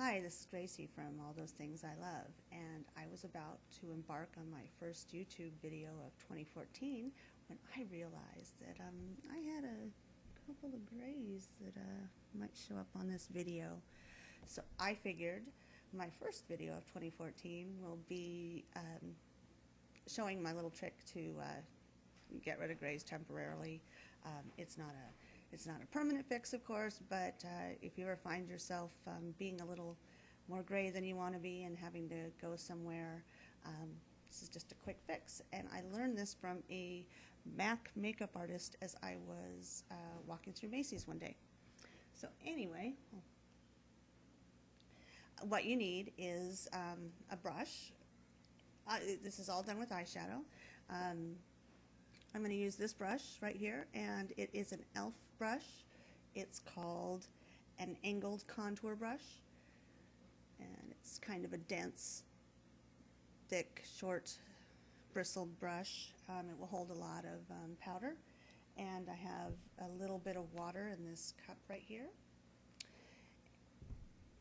Hi, this is Gracie from All Those Things I Love, and I was about to embark on my first YouTube video of 2014 when I realized that I had a couple of grays that might show up on this video. So I figured my first video of 2014 will be showing my little trick to get rid of grays temporarily. It's not a permanent fix, of course, but if you ever find yourself being a little more gray than you want to be and having to go somewhere, this is just a quick fix. And I learned this from a MAC makeup artist as I was walking through Macy's one day. So anyway, what you need is a brush. This is all done with eyeshadow. I'm going to use this brush right here, and it is an e.l.f. brush. It's called an angled contour brush, and it's kind of a dense, thick, short, bristled brush. It will hold a lot of powder, and I have a little bit of water in this cup right here,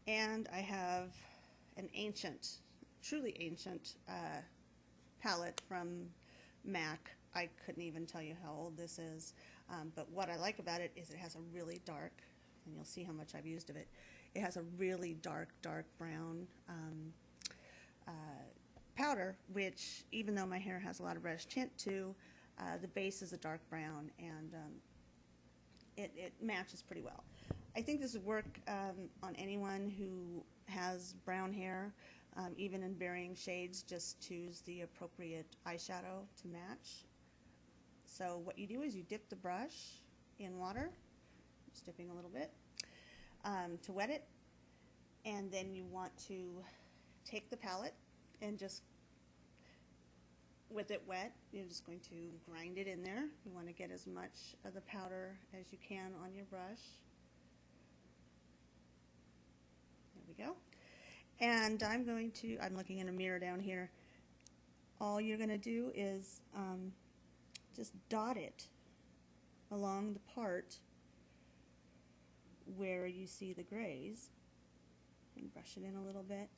and I have an ancient, truly ancient palette from MAC. I couldn't even tell you how old this is, but what I like about it is it has a really dark, and you'll see how much I've used of it, it has a really dark brown powder, which even though my hair has a lot of reddish tint too, the base is a dark brown, and it matches pretty well. I think this would work on anyone who has brown hair, even in varying shades. Just choose the appropriate eyeshadow to match. So what you do is you dip the brush in water, just dipping a little bit, to wet it, and then you want to take the palette and just, with it wet, you're just going to grind it in there. You want to get as much of the powder as you can on your brush. There we go. And I'm looking in a mirror down here. All you're going to do is just dot it along the part where you see the grays and brush it in a little bit.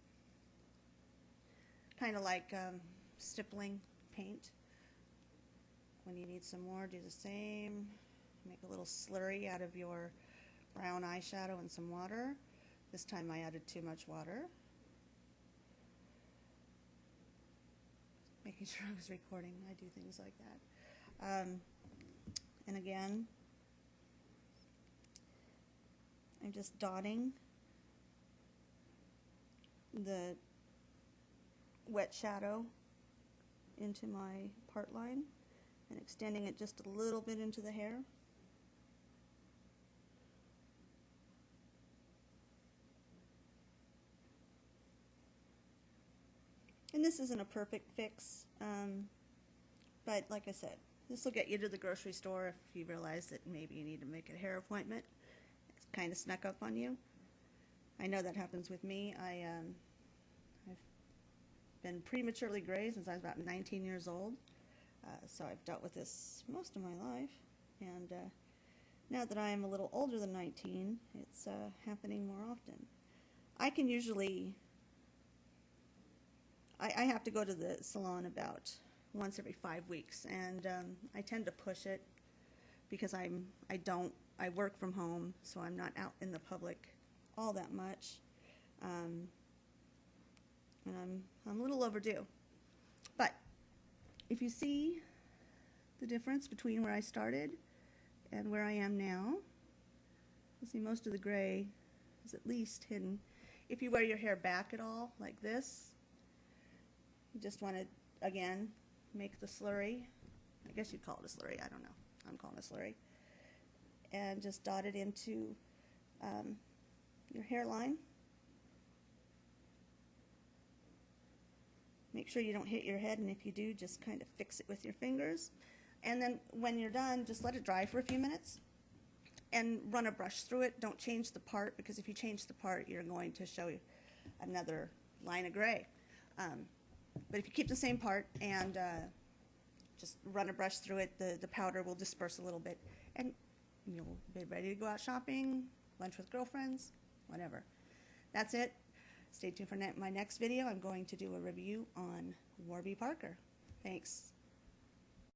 Kind of like stippling paint. When you need some more, do the same. Make a little slurry out of your brown eyeshadow and some water. This time I added too much water. Making sure I was recording. I do things like that. And again, I'm just dotting the wet shadow into my part line and extending it just a little bit into the hair. And this isn't a perfect fix, but like I said, this will get you to the grocery store if you realize that maybe you need to make a hair appointment. It's kind of snuck up on you. I know that happens with me. I've been prematurely gray since I was about 19 years old, so I've dealt with this most of my life. And now that I am a little older than 19, it's happening more often. I can usually, I have to go to the salon about once every 5 weeks, and I tend to push it because I work from home, so I'm not out in the public all that much, and I'm a little overdue. But if you see the difference between where I started and where I am now, you'll see most of the gray is at least hidden. If you wear your hair back at all, like this, you just want to, again, make the slurry. I guess you'd call it a slurry. I don't know. I'm calling it a slurry. And just dot it into your hairline. Make sure you don't hit your head, and if you do, just kind of fix it with your fingers. And then when you're done, just let it dry for a few minutes and run a brush through it. Don't change the part, because if you change the part, you're going to show you another line of gray. But if you keep the same part and just run a brush through it, the powder will disperse a little bit, and you'll be ready to go out shopping, lunch with girlfriends, whatever. That's it. stay tuned for my next video. I'm going to do a review on Warby Parker. Thanks.